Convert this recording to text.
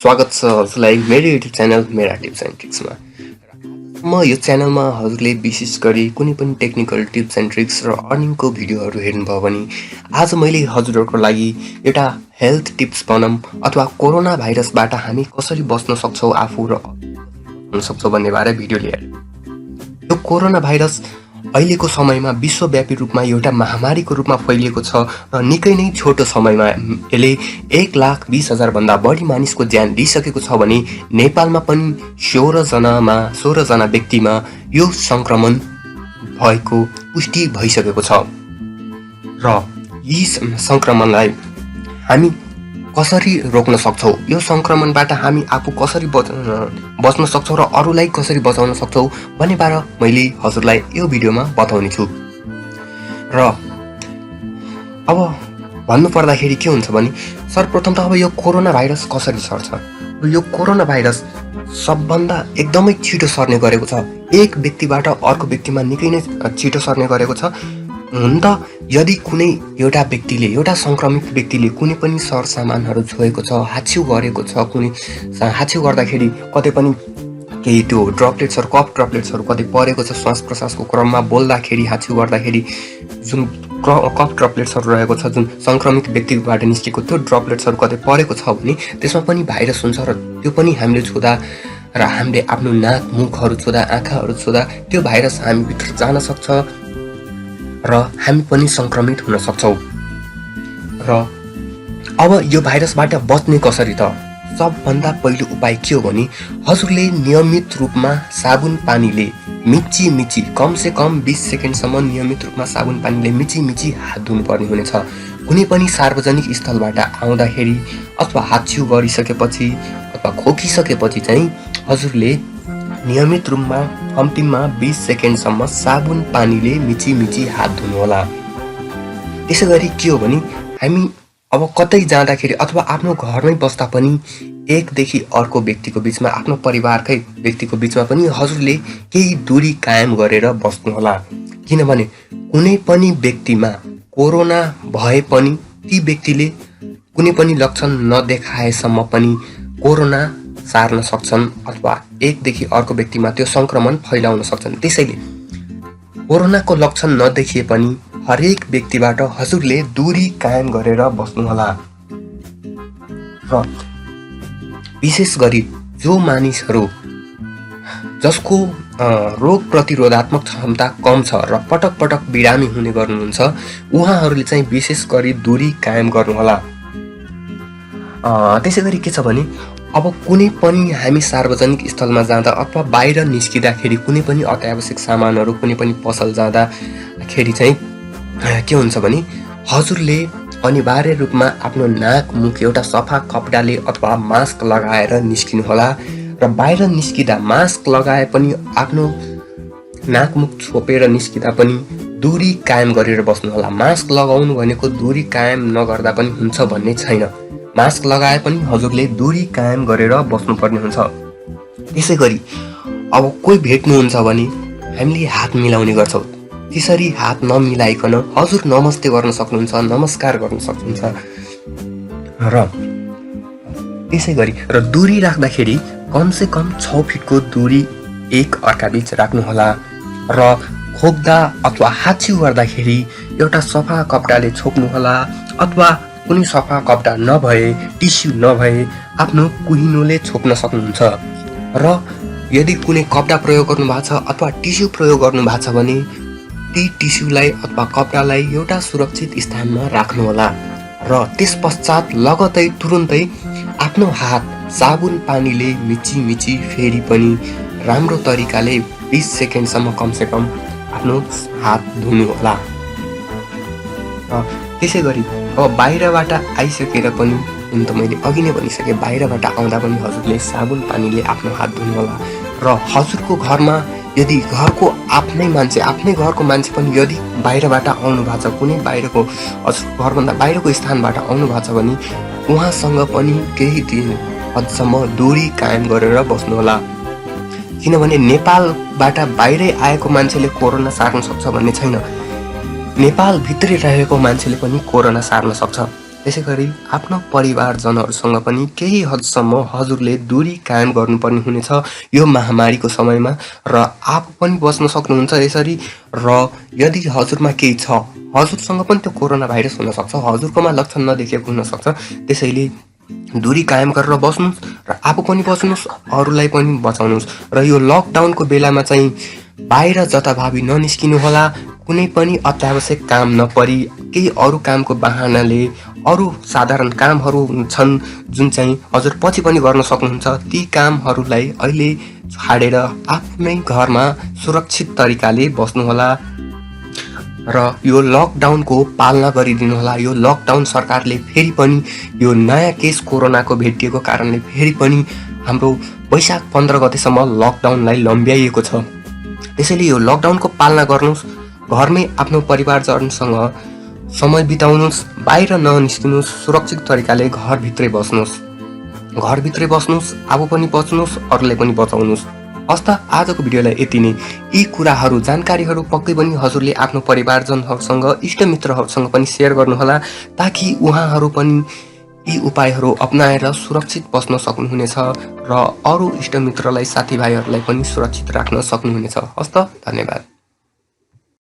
स्वागत छ हजुरलाई मेरो युट्युब च्यानल मेरा टिप्स एन्ड ट्रिक्समा। म यो च्यानलमा हजुरले विशेष गरी कुनै पनि टेक्निकल टिप्स एन्ड ट्रिक्स र अर्निङको भिडियोहरू हेर्नुभयो भने आज मैले हजुरहरूको लागि एउटा हेल्थ टिप्स भनौँ अथवा कोरोना भाइरसबाट हामी कसरी बच्न सक्छौँ आफू र हुन सक्छौँ भन्ने बारे भिडियो लिएर। यो कोरोना भाइरस अहिलेको समयमा विश्वव्यापी रूपमा एउटा महामारीको रूपमा फैलिएको छ र निकै नै छोटो समयमा यसले 1,20,000 भन्दा बढी मानिसको ज्यान लिइसकेको छ भने नेपालमा पनि 16 जना व्यक्तिमा यो संक्रमण भएको पुष्टि भइसकेको छ र यी संक्रमणलाई हामी कसरी रोक्न सक्छौँ, यो संक्रमणबाट हामी आफू कसरी बच्न सक्छौँ र अरूलाई कसरी बचाउन सक्छौँ भन्ने बारे मैले हजुरलाई यो भिडियोमा बताउने छु। र अब भन्नु पर्दाखेरि के हुन्छ भने सर्वप्रथम त अब यो कोरोना भाइरस कसरी सर्छ। यो कोरोना भाइरस सबभन्दा एकदमै छिटो सर्ने गरेको छ, एक व्यक्तिबाट अर्को व्यक्तिमा निकै नै छिटो सर्ने गरेको छ। हुन त यदि कुनै एउटा संक्रमित व्यक्तिले कुनै पनि सरसामानहरू छोएको छ, हाछ्यु गरेको छ, कुनै हाछ्यु गर्दाखेरि कतै पनि केही त्यो ड्रपलेट्सहरू कफ ड्रपलेट्सहरू कतै परेको छ, श्वास प्रश्वासको क्रममा बोल्दाखेरि हाछ्यु गर्दाखेरि जुन कफ ड्रपलेट्सहरू रहेको छ, जुन संक्रमित व्यक्तिबाट निस्केको त्यो ड्रपलेट्सहरू कतै परेको छ भने त्यसमा पनि भाइरस हुन्छ र त्यो पनि हामीले छुँदा र हामीले आफ्नो नाक मुखहरू छुँदा आँखाहरू छुँदा त्यो भाइरस हामीभित्र जान सक्छ र हामी पनि संक्रमित हुन सक्छौँ। र अब यो भाइरसबाट बच्ने कसरी त? सबभन्दा पहिलो उपाय के हो भने हजुरले नियमित रूपमा साबुन पानीले मिची कमसे कम 20 सेकेन्डसम्म नियमित रूपमा साबुन पानीले मिची हात धुनुपर्ने हुनेछ। कुनै पनि सार्वजनिक स्थलबाट आउँदाखेरि अथवा हाछ्यु गरिसकेपछि अथवा खोकिसकेपछि चाहिँ हजुरले नियमित रूपमा कम्तीमा 20 सेकेन्डसम्म साबुन पानीले मिची हात धुनुहोला। त्यसै गरी के हो भने हामी अब कतै जाँदाखेरि अथवा आफ्नो घरमै बस्दा पनि एकदेखि अर्को व्यक्तिको बिचमा, आफ्नो परिवारकै व्यक्तिको बिचमा पनि हजुरले केही दूरी कायम गरेर बस्नुहोला। किनभने कुनै पनि व्यक्तिमा कोरोना भए पनि ती व्यक्तिले कुनै पनि लक्षण नदेखाएसम्म पनि कोरोना सार्न सक्छन् अथवा एकदेखि अर्को व्यक्तिमा त्यो संक्रमण फैलाउन सक्छन्। त्यसैले कोरोनाको लक्षण नदेखिए पनि हरेक व्यक्तिबाट हजुरले दूरी कायम गरेर बस्नुहोला। र विशेष गरी जो मानिसहरू जसको रोग प्रतिरोधात्मक क्षमता कम छ र पटक पटक बिरामी हुने गर्नुहुन्छ उहाँहरूले चाहिँ विशेष गरी दूरी कायम गर्नुहोला। त्यसै गरी के छ भने अब कुनै पनि हामी सार्वजनिक स्थलमा जाँदा अथवा बाहिर निस्किँदाखेरि कुनै पनि अत्यावश्यक सामानहरू कुनै पनि पसल जाँदाखेरि चाहिँ के हुन्छ भने हजुरले अनिवार्य रूपमा आफ्नो नाक मुख एउटा सफा कपडाले अथवा मास्क लगाएर निस्किनुहोला। र बाहिर निस्किँदा मास्क लगाए पनि आफ्नो नाक मुख छोपेर निस्किँदा पनि दूरी कायम गरेर बस्नुहोला। मास्क लगाउनु भनेको दूरी कायम नगर्दा पनि हुन्छ भन्ने छैन। मास्क लगाए पनि हजुरले दूरी कायम गरेर बस्नुपर्ने हुन्छ। त्यसै गरी अब कोही भेट्नुहुन्छ भने हामीले हात मिलाउने गर्छौँ। त्यसरी हात नमिलाइकन हजुर नमस्ते गर्न सक्नुहुन्छ, नमस्कार गर्न सक्नुहुन्छ। र त्यसै गरी दूरी राख्दाखेरि कमसे कम 6 फिटको दूरी एक अर्काबीच राख्नुहोला। र खोक्दा अथवा हाछ्यु गर्दाखेरि एउटा सफा कपडाले छोप्नुहोला अथवा कुनै सफा कपडा नभए टिस्यु नभए आफ्नो कुहिनोले छोप्न सक्नुहुन्छ। र यदि कुनै कपडा प्रयोग गर्नु भएको छ अथवा टिस्यु प्रयोग गर्नु भएको छ भने ती टिस्युलाई अथवा कपडालाई एउटा सुरक्षित स्थानमा राख्नुहोला। र त्यस पश्चात लगतै तुरुन्तै आफ्नो हात साबुन पानीले मिची फेरि पनि राम्रो तरिकाले 20 सेकेन्डसम्म कमसे कम आफ्नो हात धुनुहोला। त्यसै गरी अब बाहिरबाट आइसकेर पनि हुन त मैले अघि नै भनिसकेँ, बाहिरबाट आउँदा पनि हजुरले साबुन पानीले आफ्नो हात धुनुहोला। र हजुरको घरमा यदि घरको आफ्नै घरको मान्छे पनि यदि बाहिरबाट आउनु भएको छ, कुनै बाहिरको हजुरको घरभन्दा बाहिरको स्थानबाट आउनु भएको छ भने उहाँसँग पनि केही दिन हदसम्म दूरी कायम गरेर बस्नुहोला। किनभने नेपालबाट बाहिरै आएको मान्छेले कोरोना सार्न सक्छ भन्ने छैन, नेपाल भित्रै रहेको मान्छेले पनि कोरोना सार्न सक्छ। त्यसैगरी आफ्नो परिवारजनहरूसँग पनि केही हदसम्म हजुरले दूरी कायम गर्नुपर्ने हुनेछ यो महामारीको समयमा र आफू पनि बच्न सक्नुहुन्छ यसरी। र यदि हजुरमा केही छ, हजुरसँग पनि त्यो कोरोना भाइरस हुन सक्छ, हजुरकोमा लक्षण नदेखिएको हुन सक्छ, त्यसैले दूरी कायम गरेर बस्नुहोस् र आफू पनि बच्नुहोस्, अरूलाई पनि बचाउनुहोस्। र यो लकडाउनको बेलामा चाहिँ बाहिर जताभावी ननिस्किनु होला। कुनै पनि अत्यावश्यक काम नपरी केही अरू कामको बहानाले अरू साधारण कामहरू छन् जुन चाहिँ हजुर पछि पनि गर्न सक्नुहुन्छ, ती कामहरूलाई अहिले छाडेर आफ्नै घरमा सुरक्षित तरिकाले बस्नुहोला र यो लकडाउनको पालना गरिदिनु होला। यो लकडाउन सरकारले फेरि पनि यो नयाँ केस कोरोनाको भेटिएको कारणले फेरि पनि हाम्रो वैशाख 15 गतेसम्म लकडाउनलाई लम्ब्याइएको छ। त्यसैले यो लकडाउनको पालना गर्नुहोस्, घरमै आफ्नो परिवारजनसँग समय बिताउनुहोस्, बाहिर ननिस्किनुहोस्, सुरक्षित तरिकाले घरभित्रै बस्नुहोस्। घरभित्रै बस्नुहोस्, आफू पनि बच्नुहोस्, अरूलाई पनि बचाउनुहोस्। हस्त आजको भिडियोलाई यति नै। यी कुराहरू जानकारीहरू पक्कै पनि हजुरले आफ्नो परिवारजनहरूसँग इष्टमित्रहरूसँग पनि सेयर गर्नुहोला ताकि उहाँहरू पनि यी उपायहरू अपनाएर सुरक्षित बस्न सक्नुहुनेछ र अरू इष्टमित्रलाई साथीभाइहरूलाई पनि सुरक्षित राख्न सक्नुहुनेछ। हस्त धन्यवाद।